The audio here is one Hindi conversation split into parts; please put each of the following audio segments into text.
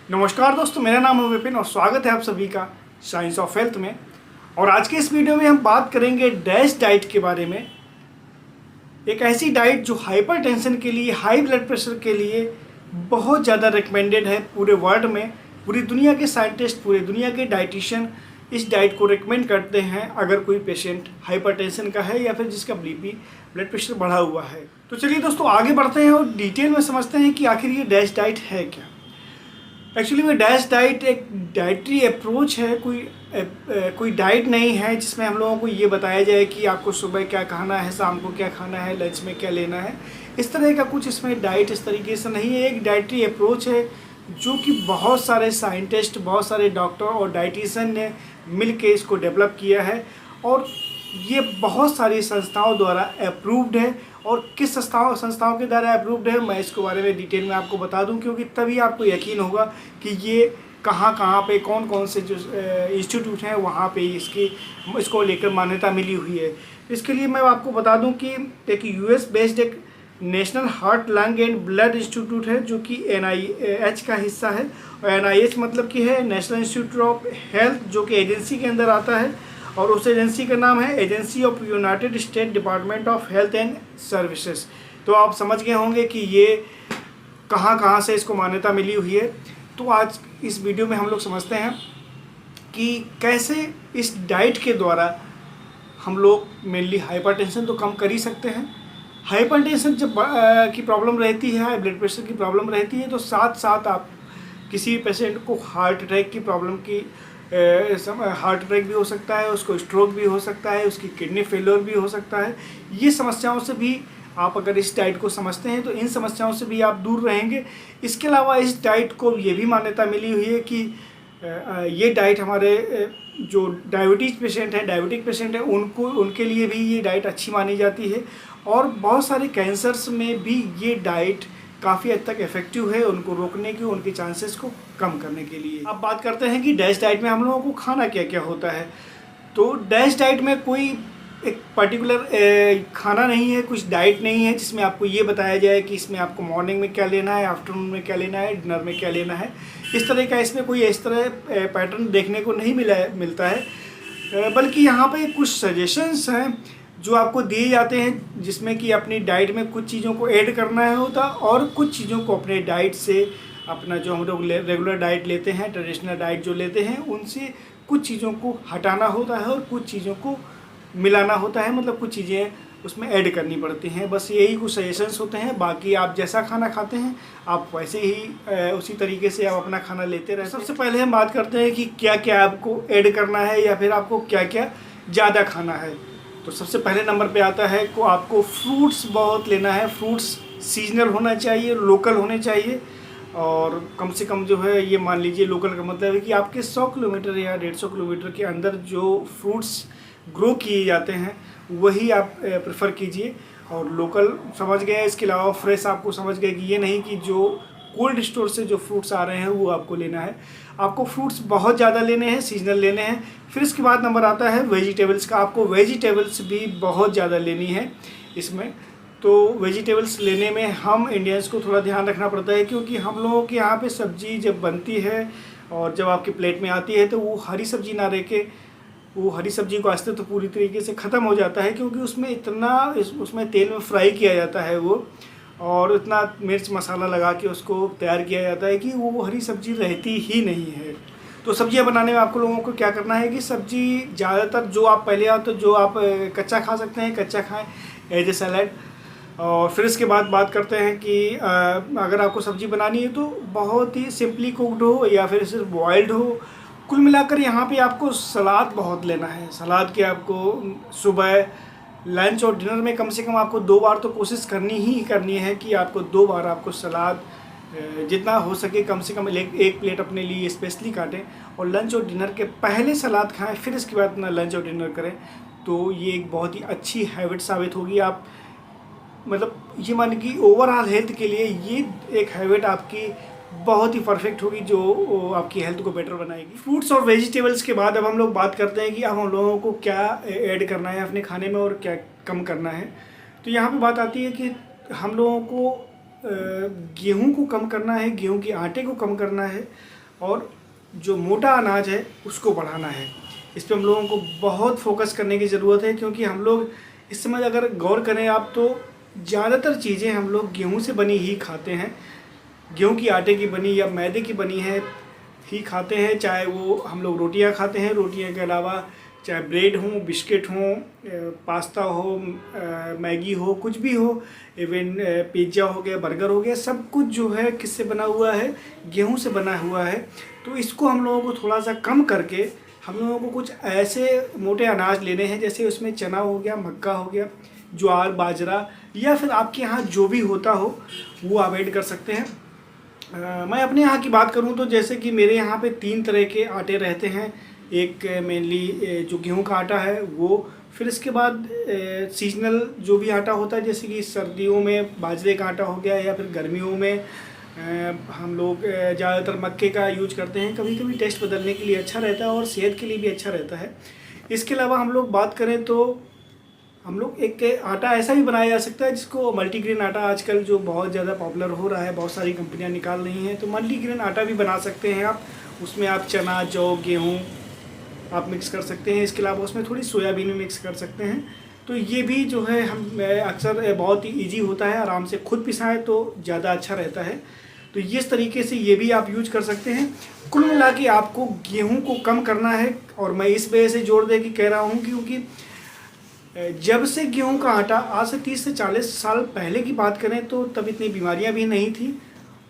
नमस्कार दोस्तों, मेरा नाम है विपिन और स्वागत है आप सभी का साइंस ऑफ हेल्थ में। और आज के इस वीडियो में हम बात करेंगे डैश डाइट के बारे में। एक ऐसी डाइट जो हाइपरटेंशन के लिए, हाई ब्लड प्रेशर के लिए बहुत ज़्यादा रिकमेंडेड है पूरे वर्ल्ड में। पूरी दुनिया के साइंटिस्ट, पूरी दुनिया के डाइटिशियन इस डाइट को रिकमेंड करते हैं अगर कोई पेशेंट हाइपरटेंशन का है या फिर जिसका बीपी, ब्लड प्रेशर बढ़ा हुआ है। तो चलिए दोस्तों आगे बढ़ते हैं और डिटेल में समझते हैं कि आखिर ये डैश डाइट है क्या। एक्चुअली में डैश डाइट एक डाइटरी अप्रोच है, कोई डाइट नहीं है जिसमें हम लोगों को ये बताया जाए कि आपको सुबह क्या खाना है, शाम को क्या खाना है, लंच में क्या लेना है। इस तरह का कुछ इसमें डाइट इस तरीके से नहीं है। एक डाइटरी अप्रोच है जो कि बहुत सारे साइंटिस्ट, बहुत सारे डॉक्टर और डाइटिशियन ने मिल के इसको डेवलप किया है और ये बहुत सारी संस्थाओं द्वारा अप्रूव्ड है। और किस संस्थाओं के द्वारा अप्रूव्ड है मैं इसके बारे में डिटेल में आपको बता दूं, क्योंकि तभी आपको यकीन होगा कि ये कहाँ पे कौन कौन से जो इंस्टीट्यूट हैं वहाँ पे इसको लेकर मान्यता मिली हुई है। इसके लिए मैं आपको बता दूं कि एक यूएस बेस्ड एक national heart, lung and blood institute है जो कि NIH का हिस्सा है। और NIH मतलब कि है नेशनल इंस्टीट्यूट ऑफ हेल्थ, जो कि एजेंसी के अंदर आता है। और उस एजेंसी का नाम है agency of United state department of health and services. तो आप समझ गए होंगे कि ये कहाँ से इसको मान्यता मिली हुई है। तो आज इस वीडियो में हम लोग समझते हैं कि कैसे इस डाइट के द्वारा हम लोग मेनली हाइपरटेंशन तो कम कर ही सकते हैं। हाइपरटेंशन जब की प्रॉब्लम रहती है, हाई ब्लड प्रेशर की प्रॉब्लम रहती है, तो साथ साथ आप किसी पेशेंट को हार्ट अटैक की प्रॉब्लम की हार्ट अटैक भी हो सकता है, उसको स्ट्रोक भी हो सकता है, उसकी किडनी फेलियर भी हो सकता है। ये समस्याओं से भी आप अगर इस डाइट को समझते हैं तो इन समस्याओं से भी आप दूर रहेंगे। इसके अलावा इस डाइट को ये भी मान्यता मिली हुई है कि ये डाइट हमारे जो डायबिटीज़ पेशेंट हैं, डायबिटिक पेशेंट हैं, उनके लिए भी ये डाइट अच्छी मानी जाती है। और बहुत सारे कैंसर्स में भी ये डाइट काफ़ी हद तक इफेक्टिव है उनको रोकने की, उनके चांसेस को कम करने के लिए। अब बात करते हैं कि डैश डाइट में हम लोगों को खाना क्या क्या होता है। तो डैश डाइट में कोई एक पर्टिकुलर खाना नहीं है, कुछ डाइट नहीं है जिसमें आपको ये बताया जाए कि इसमें आपको मॉर्निंग में क्या लेना है, आफ्टरनून में क्या लेना है, डिनर में क्या लेना है। इस तरह का इसमें कोई इस तरह पैटर्न देखने को नहीं मिलता है, बल्कि यहाँ पे कुछ सजेशंस हैं जो आपको दिए जाते हैं, जिसमें कि अपनी डाइट में कुछ चीज़ों को ऐड करना है होता और कुछ चीज़ों को अपने डाइट से, अपना जो हम लोग रेगुलर डाइट लेते हैं, ट्रेडिशनल डाइट जो लेते हैं, उनसे कुछ चीज़ों को हटाना होता है और कुछ चीज़ों को मिलाना होता है। मतलब कुछ चीज़ें उसमें ऐड करनी पड़ती हैं। बस यही कुछ सजेशंस होते हैं। बाकी आप जैसा खाना खाते हैं आप वैसे ही उसी तरीके से आप अपना खाना लेते रहते हैं। सबसे पहले हम बात करते हैं कि क्या क्या आपको ऐड करना है या फिर आपको क्या क्या ज़्यादा खाना है। तो सबसे पहले नंबर पे आता है को आपको फ्रूट्स बहुत लेना है। फ्रूट्स सीजनल होना चाहिए, लोकल होने चाहिए। और कम से कम जो है, ये मान लीजिए लोकल का मतलब है कि आपके 100 किलोमीटर या 150 किलोमीटर के अंदर जो फ्रूट्स ग्रो किए जाते हैं वही आप प्रेफर कीजिए। और लोकल समझ गए। इसके अलावा फ्रेश आपको समझ गए कि ये नहीं कि जो कोल्ड स्टोर से जो फ्रूट्स आ रहे हैं वो आपको लेना है। आपको फ्रूट्स बहुत ज़्यादा लेने हैं, सीजनल लेने हैं। फिर इसके बाद नंबर आता है वेजिटेबल्स का। आपको वेजिटेबल्स भी बहुत ज़्यादा लेनी है इसमें। तो वेजिटेबल्स लेने में हम इंडियंस को थोड़ा ध्यान रखना पड़ता है, क्योंकि हम लोगों के यहाँ पे सब्ज़ी जब बनती है और जब आपकी प्लेट में आती है तो वो हरी सब्ज़ी ना रह के, वो हरी सब्ज़ी को आस्ते तो पूरी तरीके से ख़त्म हो जाता है, क्योंकि उसमें तेल में फ्राई किया जाता है वो, और इतना मिर्च मसाला लगा के उसको तैयार किया जाता है कि वो हरी सब्ज़ी रहती ही नहीं है। तो सब्जियां बनाने में आपको लोगों को क्या करना है कि सब्ज़ी ज़्यादातर जो आप पहले आओ तो जो आप कच्चा खा सकते हैं कच्चा खाएं एज ए सैलड। और फिर इसके बाद बात करते हैं कि अगर आपको सब्ज़ी बनानी है तो बहुत ही सिंपली कुक्ड हो या फिर सिर्फ बॉयल्ड हो। कुल मिलाकर यहाँ पे आपको सलाद बहुत लेना है। सलाद के आपको सुबह, लंच और डिनर में कम से कम आपको 2 बार तो कोशिश करनी है कि आपको 2 बार आपको सलाद जितना हो सके कम से कम एक प्लेट अपने लिए स्पेशली काटें। और लंच और डिनर के पहले सलाद खाएं, फिर इसके बाद अपना लंच और डिनर करें। तो ये एक बहुत ही अच्छी हैबिट साबित होगी। आप मतलब ये मान कि ओवरऑल हेल्थ के लिए ये एक हैबिट आपकी बहुत ही परफेक्ट होगी जो आपकी हेल्थ को बेटर बनाएगी। फ्रूट्स और वेजिटेबल्स के बाद अब हम लोग बात करते हैं कि अब हम लोगों को क्या ऐड करना है अपने खाने में और क्या कम करना है। तो यहाँ पे बात आती है कि हम लोगों को गेहूं को कम करना है, गेहूं के आटे को कम करना है और जो मोटा अनाज है उसको बढ़ाना है। इस पर हम लोगों को बहुत फोकस करने की ज़रूरत है, क्योंकि हम लोग इस समय अगर गौर करें आप तो ज़्यादातर चीज़ें हम लोग गेहूं से बनी ही खाते हैं, गेहूं की आटे की बनी या मैदे की बनी है ही खाते हैं। चाहे वो हम लोग रोटियां खाते हैं, रोटियां के अलावा चाहे ब्रेड हो, बिस्किट हो, पास्ता हो, मैगी हो, कुछ भी हो, इवन पिज्ज़ा हो गया, बर्गर हो गया, सब कुछ जो है किससे बना हुआ है, गेहूं से बना हुआ है। तो इसको हम लोगों को थोड़ा सा कम करके हम लोगों को कुछ ऐसे मोटे अनाज लेने हैं, जैसे उसमें चना हो गया, मक्का हो गया, ज्वार, बाजरा, या फिर आपके यहाँ जो भी होता हो वो आप ऐड कर सकते हैं। मैं अपने यहाँ की बात करूँ तो जैसे कि मेरे यहाँ पे 3 तरह के आटे रहते हैं। एक मेनली जो गेहूं का आटा है वो, फिर इसके बाद सीजनल जो भी आटा होता है, जैसे कि सर्दियों में बाजरे का आटा हो गया, या फिर गर्मियों में हम लोग ज़्यादातर मक्के का यूज करते हैं। कभी कभी टेस्ट बदलने के लिए अच्छा रहता है और सेहत के लिए भी अच्छा रहता है। इसके अलावा हम लोग बात करें तो हम लोग एक आटा ऐसा भी बनाया जा सकता है जिसको मल्टीग्रेन आटा, आजकल जो बहुत ज़्यादा पॉपुलर हो रहा है, बहुत सारी कंपनियां निकाल रही हैं, तो मल्टीग्रेन आटा भी बना सकते हैं आप। उसमें आप चना, जौ, गेहूँ आप मिक्स कर सकते हैं। इसके अलावा उसमें थोड़ी सोयाबीन भी मिक्स कर सकते हैं। तो ये भी जो है हम अक्सर बहुत ही ईजी होता है, आराम से खुद पिसाएं तो ज़्यादा अच्छा रहता है। तो इस तरीके से ये भी आप यूज कर सकते हैं। कुल मिला के आपको गेहूं को कम करना है, और मैं इस वजह से जोर दे के कह रहा हूँ क्योंकि जब से गेहूं का आटा, आज से 30 से 40 साल पहले की बात करें तो तब इतनी बीमारियां भी नहीं थी,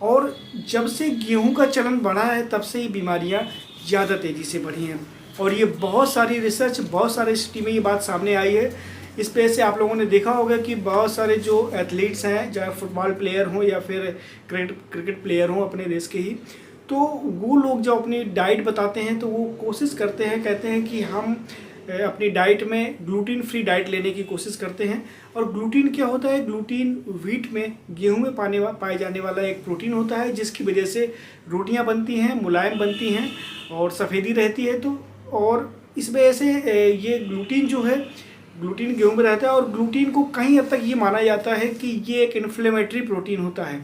और जब से गेहूं का चलन बढ़ा है तब से ये बीमारियां ज़्यादा तेज़ी से बढ़ी हैं। और ये बहुत सारी रिसर्च, बहुत सारे स्टडी में ये बात सामने आई है। इस वजह से आप लोगों ने देखा होगा कि बहुत सारे जो एथलीट्स हैं, चाहे फुटबॉल प्लेयर हों या फिर क्रिकेट प्लेयर हों अपने देश के ही, तो वो लोग जो अपनी डाइट बताते हैं तो वो कोशिश करते हैं, कहते हैं कि हम अपनी डाइट में ग्लूटीन फ्री डाइट लेने की कोशिश करते हैं। और ग्लूटीन क्या होता है? ग्लूटीन व्हीट में, गेहूं में पाए जाने वाला एक प्रोटीन होता है, जिसकी वजह से रोटियां बनती हैं, मुलायम बनती हैं और सफ़ेदी रहती है। तो और इस वजह से ये ग्लूटीन जो है, ग्लूटीन गेहूं में रहता है, और ग्लूटीन को कहीं हद तक ये माना जाता है कि ये एक इन्फ्लेमेटरी प्रोटीन होता है।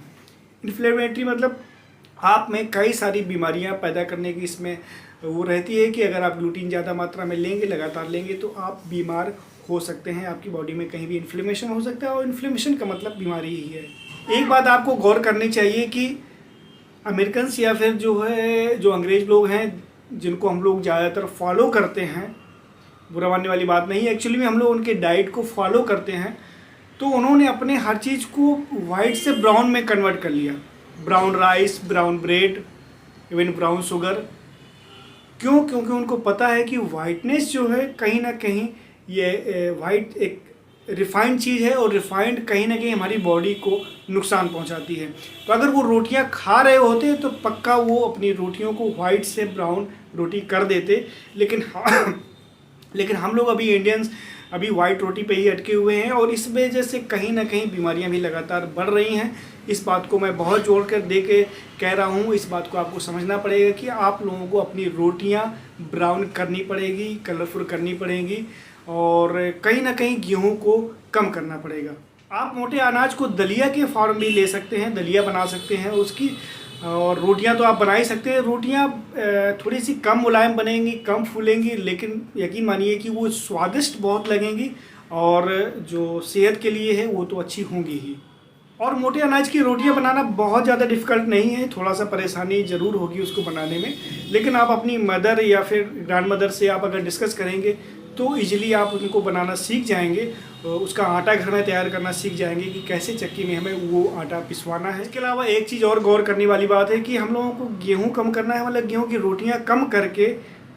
इन्फ्लेमेटरी मतलब आप में कई सारी बीमारियां पैदा करने की इसमें वो रहती है कि अगर आप ग्लूटीन ज़्यादा मात्रा में लेंगे, लगातार लेंगे, तो आप बीमार हो सकते हैं। आपकी बॉडी में कहीं भी इन्फ्लेमेशन हो सकता है, और इन्फ्लेमेशन का मतलब बीमारी ही है। एक बात आपको गौर करनी चाहिए कि अमेरिकन्स या फिर जो है, जो अंग्रेज लोग हैं, जिनको हम लोग ज़्यादातर फॉलो करते हैं, बुरा मानने वाली बात नहीं है, एक्चुअली में हम लोग उनके डाइट को फॉलो करते हैं, तो उन्होंने अपने हर चीज़ को वाइट से ब्राउन में कन्वर्ट कर लिया। Brown rice, brown bread, even brown sugar. क्यों? क्योंकि उनको पता है कि वाइटनेस जो है कहीं ना कहीं ये वाइट एक रिफाइंड चीज़ है, और रिफाइंड कहीं ना कहीं हमारी बॉडी को नुकसान पहुंचाती है। तो अगर वो रोटियां खा रहे होते तो पक्का वो अपनी रोटियों को वाइट से ब्राउन रोटी कर देते। लेकिन हम लोग अभी इंडियंस अभी वाइट रोटी पे ही अटके हुए हैं, और इस वजह से कहीं ना कहीं बीमारियां भी लगातार बढ़ रही हैं। इस बात को मैं बहुत जोड़ कर दे के कह रहा हूँ। इस बात को आपको समझना पड़ेगा कि आप लोगों को अपनी रोटियां ब्राउन करनी पड़ेगी, कलरफुल करनी पड़ेगी, और कहीं ना कहीं गेहूं को कम करना पड़ेगा। आप मोटे अनाज को दलिया के फॉर्म भी ले सकते हैं, दलिया बना सकते हैं उसकी, और रोटियां तो आप बना ही सकते हैं। रोटियां थोड़ी सी कम मुलायम बनेंगी, कम फूलेंगी, लेकिन यकीन मानिए कि वो स्वादिष्ट बहुत लगेंगी, और जो सेहत के लिए है वो तो अच्छी होंगी ही। और मोटे अनाज की रोटियां बनाना बहुत ज़्यादा डिफ़िकल्ट नहीं है, थोड़ा सा परेशानी ज़रूर होगी उसको बनाने में, लेकिन आप अपनी मदर या फिर ग्रैंड मदर से आप अगर डिस्कस करेंगे तो इजीली आप उनको बनाना सीख जाएंगे। उसका आटा घर में तैयार करना सीख जाएंगे कि कैसे चक्की में हमें वो आटा पिसवाना है। इसके अलावा एक चीज़ और गौर करने वाली बात है कि हम लोगों को गेहूं कम करना है, मतलब गेहूं की रोटियां कम करके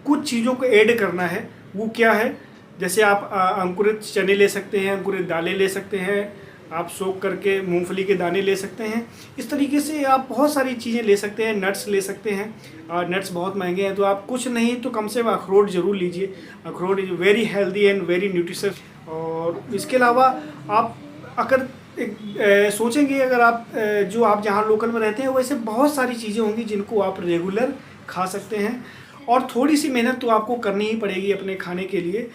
कुछ चीज़ों को ऐड करना है। वो क्या है? जैसे आप अंकुरित चने ले सकते हैं, अंकुरित दालें ले सकते हैं, आप सोख करके मूंगफली के दाने ले सकते हैं। इस तरीके से आप बहुत सारी चीज़ें ले सकते हैं। नट्स ले सकते हैं, और नट्स बहुत महंगे हैं, तो आप कुछ नहीं तो कम से कम अखरोट ज़रूर लीजिए। अखरोट is very healthy and very nutritious. और इसके अलावा आप अगर सोचेंगे, अगर आप जो आप जहाँ लोकल में रहते हैं, वैसे बहुत सारी चीज़ें होंगी जिनको आप रेगुलर खा सकते हैं, और थोड़ी सी मेहनत तो आपको करनी ही पड़ेगी अपने खाने के लिए।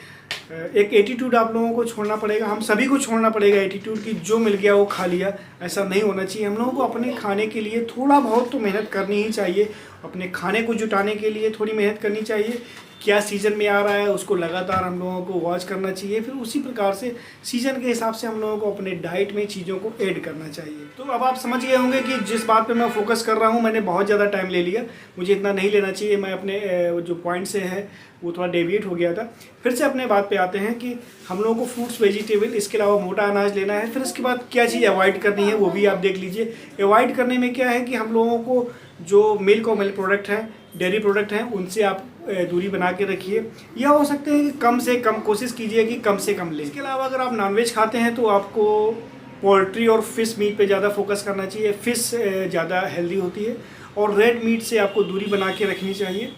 एक एटीट्यूड आप लोगों को छोड़ना पड़ेगा, हम सभी को छोड़ना पड़ेगा एटीट्यूड की जो मिल गया वो खा लिया, ऐसा नहीं होना चाहिए। हम लोगों को अपने खाने के लिए थोड़ा बहुत तो मेहनत करनी ही चाहिए, अपने खाने को जुटाने के लिए थोड़ी मेहनत करनी चाहिए। क्या सीज़न में आ रहा है उसको लगातार हम लोगों को वॉच करना चाहिए, फिर उसी प्रकार से सीज़न के हिसाब से हम लोगों को अपने डाइट में चीज़ों को ऐड करना चाहिए। तो अब आप समझ गए होंगे कि जिस बात पे मैं फोकस कर रहा हूँ, मैंने बहुत ज़्यादा टाइम ले लिया, मुझे इतना नहीं लेना चाहिए। मैं अपने जो पॉइंट से है वो थोड़ा डेविएट हो गया था। फिर से अपने बात पे आते हैं कि हम लोगों को फ्रूट्स, वेजिटेबल, इसके अलावा मोटा अनाज लेना है। फिर इसके बाद क्या चीज़ अवॉइड करनी है वो भी आप देख लीजिए। अवॉइड करने में क्या है कि हम लोगों को जो मिल्क और मिल्क प्रोडक्ट हैं, डेयरी प्रोडक्ट हैं, उनसे आप दूरी बना के रखिए, या हो सकते हैं कि कम से कम कोशिश कीजिए कि कम से कम लें। इसके अलावा अगर आप नॉनवेज खाते हैं तो आपको पोल्ट्री और फिश मीट पे ज़्यादा फोकस करना चाहिए। फिश ज़्यादा हेल्दी होती है और रेड मीट से आपको दूरी बना के रखनी चाहिए।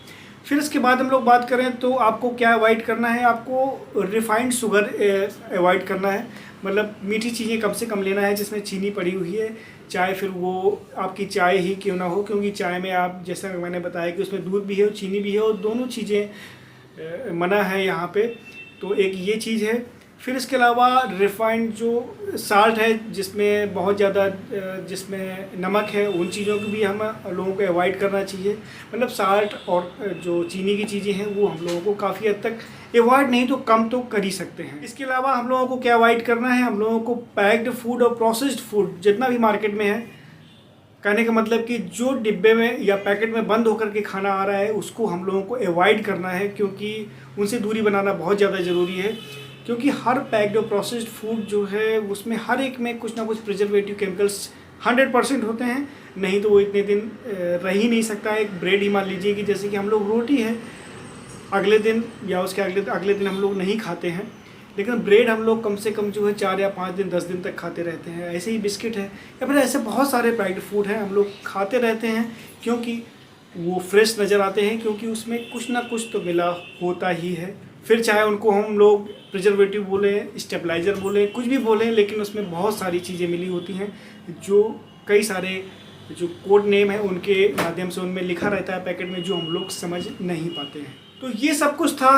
फिर इसके बाद हम लोग बात करें तो आपको क्या अवॉइड करना है, आपको रिफाइंड शुगर अवॉइड करना है, मतलब मीठी चीज़ें कम से कम लेना है जिसमें चीनी पड़ी हुई है, चाहे फिर वो आपकी चाय ही क्यों ना हो, क्योंकि चाय में आप जैसा मैंने बताया कि उसमें दूध भी है और चीनी भी है और दोनों चीज़ें मना है यहाँ पे, तो एक ये चीज़ है। फिर इसके अलावा रिफाइंड जो साल्ट है जिसमें बहुत ज़्यादा जिसमें नमक है, उन चीज़ों को भी हम लोगों को अवॉइड करना चाहिए। मतलब साल्ट और जो चीनी की चीज़ें हैं वो हम लोगों को काफ़ी हद तक अवॉइड नहीं तो कम तो कर ही सकते हैं। इसके अलावा हम लोगों को क्या अवॉइड करना है, हम लोगों को पैक्ड फूड और प्रोसेस्ड फूड जितना भी मार्केट में है, कहने का मतलब कि जो डिब्बे में या पैकेट में बंद होकर के खाना आ रहा है उसको हम लोगों को अवॉइड करना है, क्योंकि उनसे दूरी बनाना बहुत ज़्यादा ज़रूरी है। क्योंकि हर पैक्ड और प्रोसेस्ड फूड जो है उसमें हर एक में कुछ ना कुछ प्रिजर्वेटिव केमिकल्स 100% होते हैं, नहीं तो वो इतने दिन रह ही नहीं सकता है। एक ब्रेड ही मान लीजिए कि जैसे कि हम लोग रोटी है अगले दिन या उसके अगले दिन हम लोग नहीं खाते हैं, लेकिन ब्रेड हम लोग कम से कम जो है 4 या 5 दिन 10 दिन तक खाते रहते हैं। ऐसे ही बिस्किट है या फिर ऐसे बहुत सारे पैक्ड फूड हैं हम लोग खाते रहते हैं, क्योंकि वो फ्रेश नज़र आते हैं, क्योंकि उसमें कुछ ना कुछ तो मिला होता ही है। फिर चाहे उनको हम लोग प्रिजर्वेटिव बोलें, स्टेबलाइज़र बोलें, कुछ भी बोलें, लेकिन उसमें बहुत सारी चीज़ें मिली होती हैं जो कई सारे जो कोड नेम है उनके माध्यम से उनमें लिखा रहता है पैकेट में, जो हम लोग समझ नहीं पाते हैं। तो ये सब कुछ था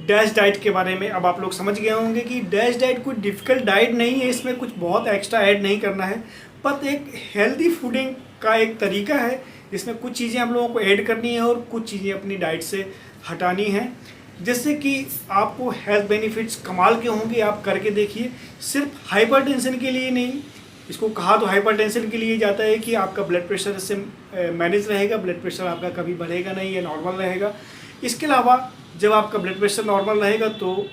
डैश डाइट के बारे में। अब आप लोग समझ गए होंगे कि डैश डाइट कोई डिफ़िकल्ट डाइट नहीं है, इसमें कुछ बहुत एक्स्ट्रा ऐड नहीं करना है, पर एक हेल्दी फूडिंग का एक तरीका है जिसमें कुछ चीज़ें हम लोगों को ऐड करनी है और कुछ चीज़ें अपनी डाइट से हटानी है, जिससे कि आपको हेल्थ बेनिफिट्स कमाल के होंगे। आप करके देखिए, सिर्फ हाइपरटेंशन के लिए नहीं, इसको कहा तो हाइपरटेंशन के लिए जाता है कि आपका ब्लड प्रेशर इससे मैनेज रहेगा, ब्लड प्रेशर आपका कभी बढ़ेगा नहीं, या नॉर्मल रहेगा। इसके अलावा जब आपका ब्लड प्रेशर नॉर्मल रहेगा तो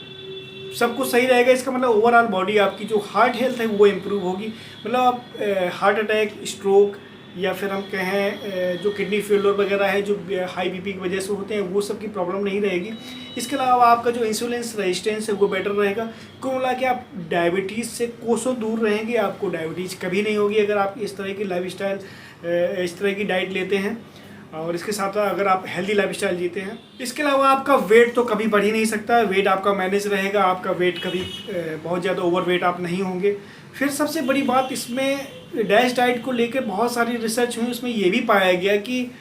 सब कुछ सही रहेगा। इसका मतलब ओवरऑल बॉडी आपकी जो हार्ट हेल्थ है वो इम्प्रूव होगी। मतलब आप हार्ट अटैक, स्ट्रोक या फिर हम कहें जो किडनी फेलियर वगैरह है जो हाई बीपी की वजह से होते हैं, वो सब की प्रॉब्लम नहीं रहेगी। इसके अलावा आपका जो इंसुलिन रेजिस्टेंस है वो बेटर रहेगा। कुल मिला के आप डायबिटीज़ से कोसों दूर रहेंगे, आपको डायबिटीज़ कभी नहीं होगी अगर आप इस तरह की लाइफस्टाइल, इस तरह की डाइट लेते हैं और इसके साथ अगर आप हेल्दी लाइफस्टाइल जीते हैं। इसके अलावा आपका वेट तो कभी बढ़ ही नहीं सकता, वेट आपका मैनेज रहेगा, आपका वेट कभी बहुत ज़्यादा ओवर वेट आप नहीं होंगे। फिर सबसे बड़ी बात, इसमें डैश डाइट को लेकर बहुत सारी रिसर्च हुई, उसमें ये भी पाया गया कि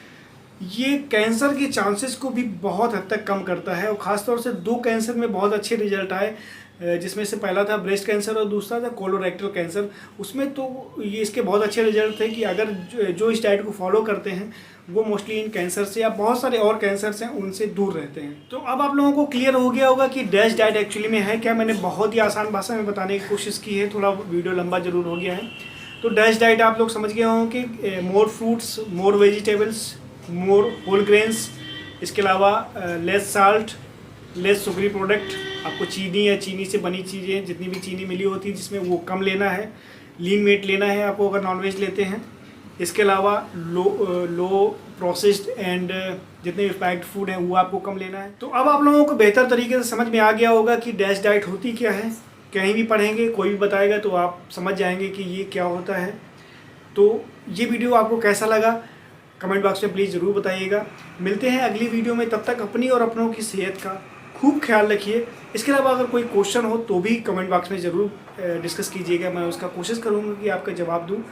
ये कैंसर के चांसेस को भी बहुत हद तक कम करता है, और ख़ासतौर से 2 कैंसर में बहुत अच्छे रिजल्ट आए, जिसमें से पहला था ब्रेस्ट कैंसर और दूसरा था कोलोरेक्टल कैंसर। उसमें तो ये इसके बहुत अच्छे रिजल्ट थे कि अगर जो इस डाइट को फॉलो करते हैं वो मोस्टली इन कैंसर से या बहुत सारे और कैंसर्स हैं उनसे दूर रहते हैं। तो अब आप लोगों को क्लियर हो गया होगा कि डैश डाइट एक्चुअली में है क्या। मैंने बहुत ही आसान भाषा में बताने की कोशिश की है, थोड़ा वीडियो लंबा जरूर हो गया है। तो डैश डाइट आप लोग समझ गए होंगे कि मोर फ्रूट्स, मोर वेजिटेबल्स, मोर होल ग्रेन्स, इसके अलावा less salt, less sugary product, आपको चीनी या चीनी से बनी चीज़ें जितनी भी चीनी मिली होती है जिसमें वो कम लेना है। लीन मीट लेना है आपको अगर नॉनवेज लेते हैं। इसके अलावा लो प्रोसेस्ड एंड जितने भी पैक्ड फूड हैं वो आपको कम लेना है। तो अब आप लोगों को बेहतर तरीके से समझ में आ गया होगा कि डैश डाइट होती क्या है। कहीं भी पढ़ेंगे, कोई भी बताएगा तो आप समझ जाएंगे कि ये क्या होता है। तो ये वीडियो आपको कैसा लगा कमेंट बॉक्स में प्लीज़ ज़रूर बताइएगा। मिलते हैं अगली वीडियो में, तब तक अपनी और अपनों की सेहत का खूब ख्याल रखिए। इसके अलावा अगर कोई क्वेश्चन हो तो भी कमेंट बॉक्स में ज़रूर डिस्कस कीजिएगा, मैं उसका कोशिश करूँगा कि आपका जवाब दूँ।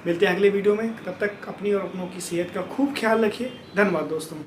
मिलते हैं अगले वीडियो में, तब तक अपनी और अपनों की सेहत का खूब ख्याल रखिए। धन्यवाद दोस्तों।